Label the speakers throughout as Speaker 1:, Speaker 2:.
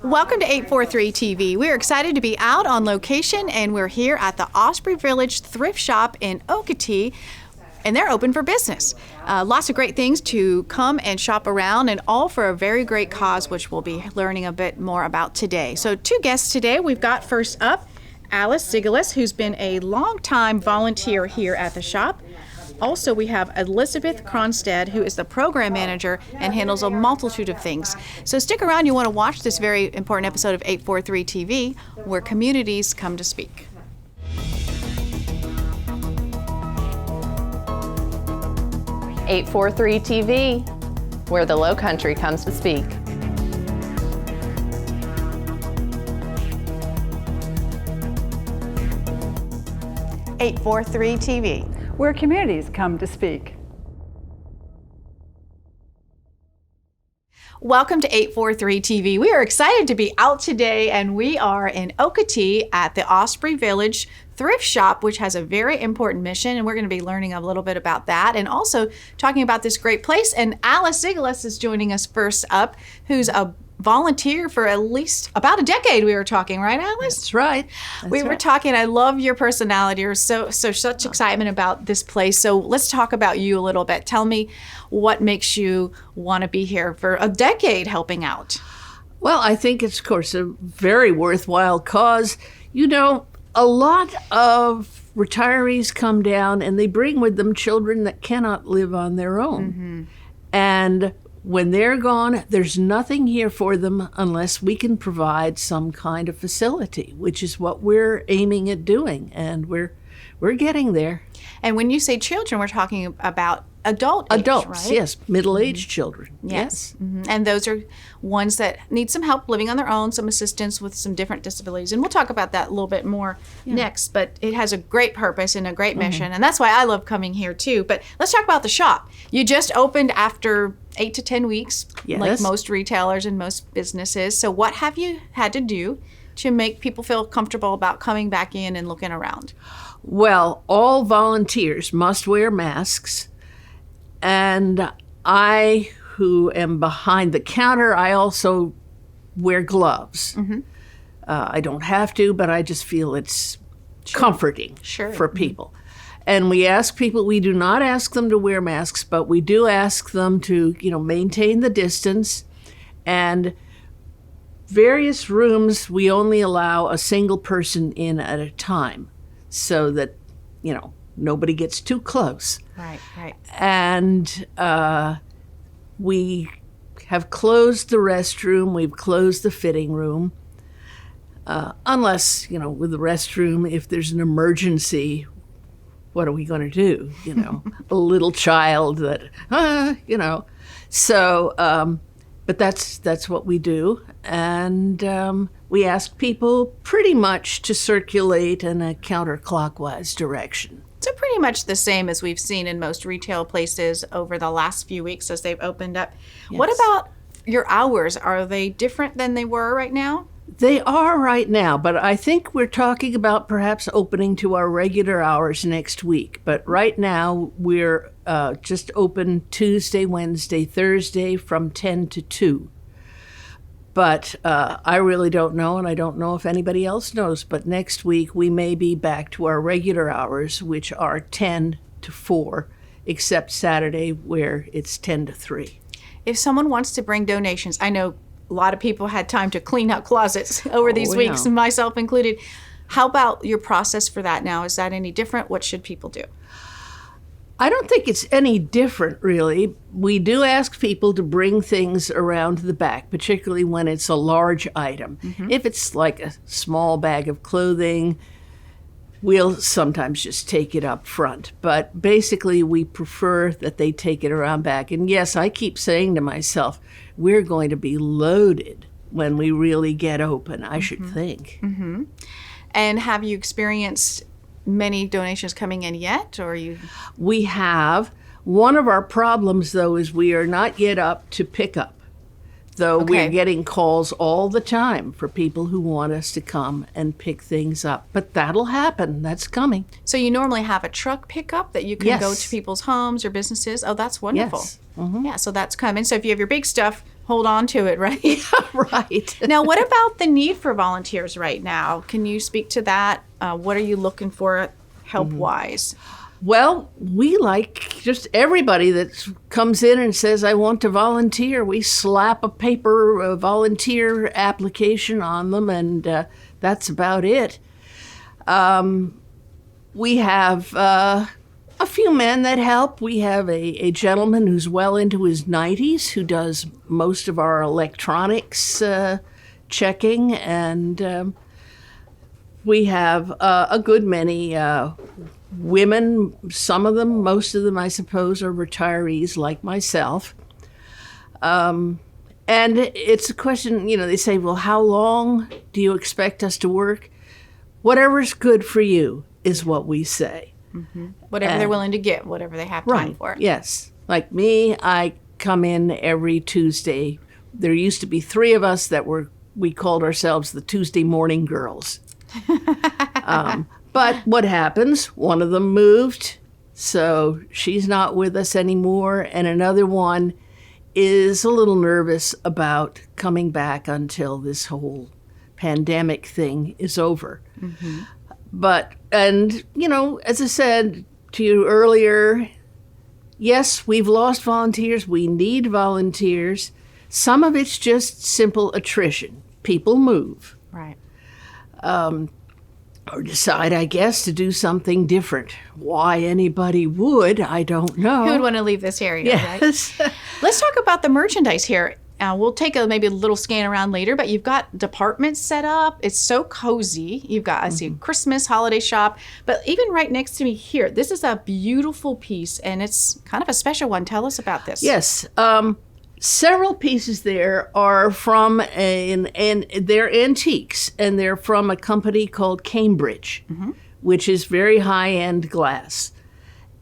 Speaker 1: Welcome to 843 TV. We're excited to be out on location, and we're here at the Osprey Village Thrift Shop in Okatie, and they're open for business. Lots of great things to come and shop around, and all for a very great cause, which we'll be learning a bit more about today. So 2 guests today. We've got first up Alice Zigelis, who's been a long-time volunteer here at the shop. Also, we have Elizabeth Kronsted, who is the program manager and handles a multitude of things. So stick around. You want to watch this very important episode of 843 TV, where communities come to speak.
Speaker 2: .843 TV, where the Lowcountry comes to speak.
Speaker 1: .843 TV,
Speaker 3: where communities come to speak.
Speaker 1: Welcome to 843 TV. We are excited to be out today, and we are in Okatie at the Osprey Village Thrift Shop, which has a very important mission, and we're going to be learning a little bit about that and also talking about this great place. And Alice Zigelis is joining us first up, who's a volunteer for at least about a decade. We were talking, right, Alice?
Speaker 4: That's right.
Speaker 1: We were talking. I love your personality. You're such excitement about this place. So let's talk about you a little bit. Tell me what makes you want to be here for a decade helping out.
Speaker 4: Well, I think it's, of course, a very worthwhile cause. You know, a lot of retirees come down and they bring with them children that cannot live on their own. Mm-hmm. And when they're gone, there's nothing here for them unless we can provide some kind of facility, which is what we're aiming at doing, and we're getting there.
Speaker 1: And when you say children, we're talking about adults,
Speaker 4: right? Yes, middle-aged
Speaker 1: Mm-hmm.
Speaker 4: children.
Speaker 1: Yes. Mm-hmm. And those are ones that need some help living on their own, some assistance with some different disabilities. And we'll talk about that a little bit more next, but it has a great purpose and a great mission. And that's why I love coming here too. But let's talk about the shop. You just opened after 8 to 10 weeks, like most retailers and most businesses. So what have you had to do to make people feel comfortable about coming back in and looking around?
Speaker 4: Well, all volunteers must wear masks. And I, who am behind the counter, I also wear gloves. Mm-hmm. I don't have to, but I just feel it's comforting for people. And we ask people, we do not ask them to wear masks, but we do ask them to, maintain the distance. And various rooms, we only allow a single person in at a time so that, nobody gets too close.
Speaker 1: Right.
Speaker 4: And we have closed the restroom. We've closed the fitting room. Unless, with the restroom, if there's an emergency, what are we going to do? A little child that, So, but that's what we do. And we ask people pretty much to circulate in a counterclockwise direction.
Speaker 1: So pretty much the same as we've seen in most retail places over the last few weeks as they've opened up. Yes. What about your hours? Are they different than they were right now?
Speaker 4: They are right now, but I think we're talking about perhaps opening to our regular hours next week. But right now, we're just open Tuesday, Wednesday, Thursday from 10 to 2. But I really don't know, and I don't know if anybody else knows, but next week we may be back to our regular hours, which are 10 to 4, except Saturday where it's 10 to 3.
Speaker 1: If someone wants to bring donations, I know a lot of people had time to clean out closets over these weeks, myself included. How about your process for that now? Is that any different? What should people do?
Speaker 4: I don't think it's any different, really. We do ask people to bring things around the back, particularly when it's a large item. Mm-hmm. If it's like a small bag of clothing, we'll sometimes just take it up front. But basically, we prefer that they take it around back. And yes, I keep saying to myself, we're going to be loaded when we really get open, I should think.
Speaker 1: Mm-hmm. And have you experienced many donations coming in yet, or you?
Speaker 4: We have. One of our problems, though, is we are not yet up to pickup, though we're getting calls all the time for people who want us to come and pick things up. But that'll happen. That's coming.
Speaker 1: So you normally have a truck pickup that you can go to people's homes or businesses? Oh, that's wonderful.
Speaker 4: Yes. Mm-hmm.
Speaker 1: Yeah, so that's coming. So if you have your big stuff hold on to it, right?
Speaker 4: Right.
Speaker 1: Now, what about the need for volunteers right now? Can you speak to that? What are you looking for help-wise?
Speaker 4: Well, we like just everybody that comes in and says, I want to volunteer. We slap a paper volunteer application on them, and that's about it. We have a few men that help. We have a gentleman who's well into his 90s who does most of our electronics checking, and we have a good many women. Some of them, most of them, I suppose, are retirees like myself. And it's a question, they say, well, how long do you expect us to work? Whatever's good for you is what we say.
Speaker 1: Mm-hmm. Whatever they're willing to give, whatever they have time for.
Speaker 4: Yes. Like me, I come in every Tuesday. There used to be 3 of us that we called ourselves the Tuesday morning girls. But what happens? One of them moved, so she's not with us anymore, and another one is a little nervous about coming back until this whole pandemic thing is over. Mm-hmm. But, as I said to you earlier, yes, we've lost volunteers. We need volunteers. Some of it's just simple attrition. People move.
Speaker 1: Right.
Speaker 4: Or decide, I guess, to do something different. Why anybody would, I don't know.
Speaker 1: Who would want to leave this area,
Speaker 4: yes.
Speaker 1: right? Let's talk about the merchandise here. We'll take maybe a little scan around later, but you've got departments set up. It's so cozy. You've got, I see, Christmas, holiday shop. But even right next to me here, this is a beautiful piece, and it's kind of a special one. Tell us about this.
Speaker 4: Yes. Several pieces there are from, and they're antiques, and they're from a company called Cambridge, which is very high-end glass.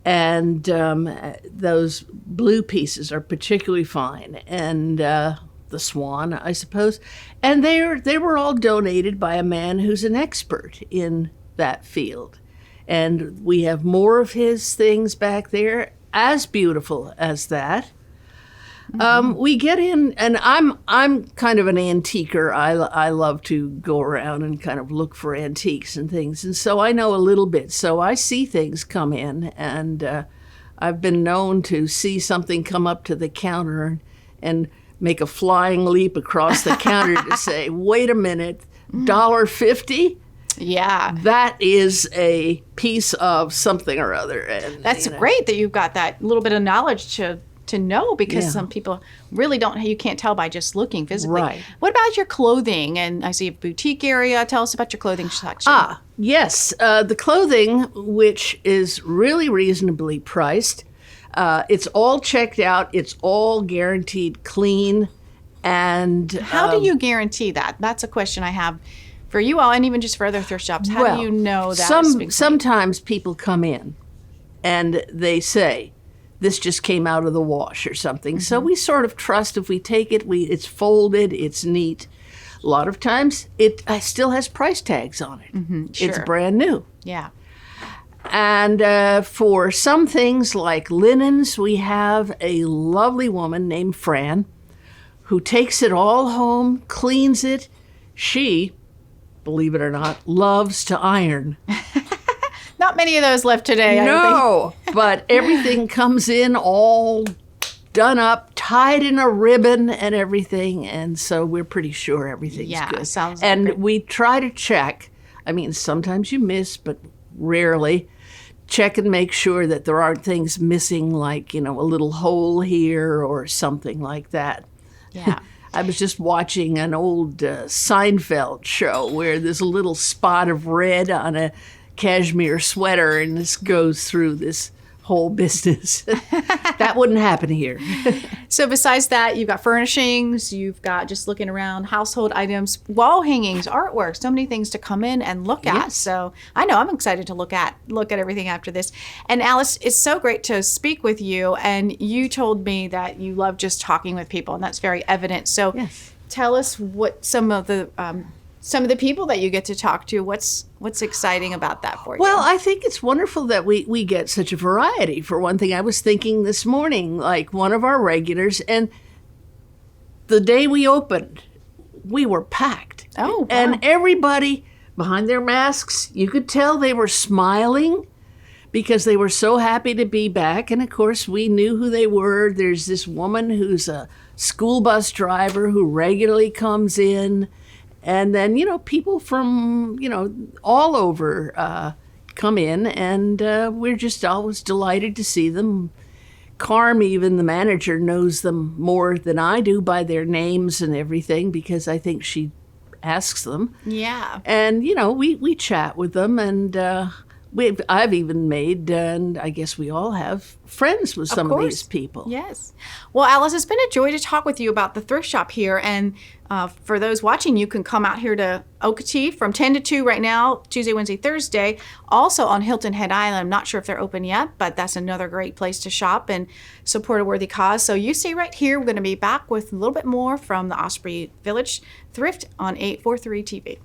Speaker 4: And those blue pieces are particularly fine, and the swan, I suppose. And they were all donated by a man who's an expert in that field. And we have more of his things back there, as beautiful as that. We get in, and I'm kind of an antiquer. I love to go around and kind of look for antiques and things, and so I know a little bit. So I see things come in, and I've been known to see something come up to the counter and make a flying leap across the counter to say, "Wait a minute, $1.50."
Speaker 1: Yeah.
Speaker 4: That is a piece of something or other. And
Speaker 1: that's great that you've got that little bit of knowledge to know, because some people really don't, you can't tell by just looking physically.
Speaker 4: Right.
Speaker 1: What about your clothing? And I see a boutique area. Tell us about your clothing section.
Speaker 4: Yes. The clothing, which is really reasonably priced. It's all checked out. It's all guaranteed clean. And
Speaker 1: how do you guarantee that? That's a question I have for you all, and even just for other thrift shops. How do you know that?
Speaker 4: Sometimes people come in and they say, this just came out of the wash or something. So we sort of trust if we take it, it's folded, it's neat. A lot of times it still has price tags on it.
Speaker 1: Sure.
Speaker 4: It's brand new.
Speaker 1: Yeah.
Speaker 4: And for some things like linens, we have a lovely woman named Fran who takes it all home, cleans it. She, believe it or not, loves to iron.
Speaker 1: Not many of those left today.
Speaker 4: No, but everything comes in all done up, tied in a ribbon and everything, and so we're pretty sure everything's good.
Speaker 1: Sounds
Speaker 4: and
Speaker 1: good.
Speaker 4: We try to check. I mean, sometimes you miss, but rarely. Check and make sure that there aren't things missing, like, a little hole here or something like that.
Speaker 1: Yeah.
Speaker 4: I was just watching an old Seinfeld show where there's a little spot of red on a cashmere sweater, and this goes through this whole business. That wouldn't happen here.
Speaker 1: So besides that, you've got furnishings, you've got, just looking around, household items, wall hangings, artwork, so many things to come in and look at.
Speaker 4: Yes.
Speaker 1: So I know I'm excited to look at everything after this. And Alice, it's so great to speak with you. And you told me that you love just talking with people, and that's very evident. So tell us what some of the people that you get to talk to, what's exciting about that for you?
Speaker 4: Well, I think it's wonderful that we get such a variety. For one thing, I was thinking this morning, like one of our regulars, and the day we opened, we were packed.
Speaker 1: Oh, wow.
Speaker 4: And everybody behind their masks, you could tell they were smiling because they were so happy to be back. And of course, we knew who they were. There's this woman who's a school bus driver who regularly comes in. And then, people from, all over come in, and we're just always delighted to see them. Carm, even the manager, knows them more than I do by their names and everything because I think she asks them.
Speaker 1: Yeah.
Speaker 4: And, we chat with them, and I've even made, and I guess we all have, friends with some of these people.
Speaker 1: Yes. Well, Alice, it's been a joy to talk with you about the thrift shop here. And for those watching, you can come out here to Okatie from 10 to 2 right now, Tuesday, Wednesday, Thursday. Also on Hilton Head Island. I'm not sure if they're open yet, but that's another great place to shop and support a worthy cause. So you see right here, we're going to be back with a little bit more from the Osprey Village Thrift on 843 TV.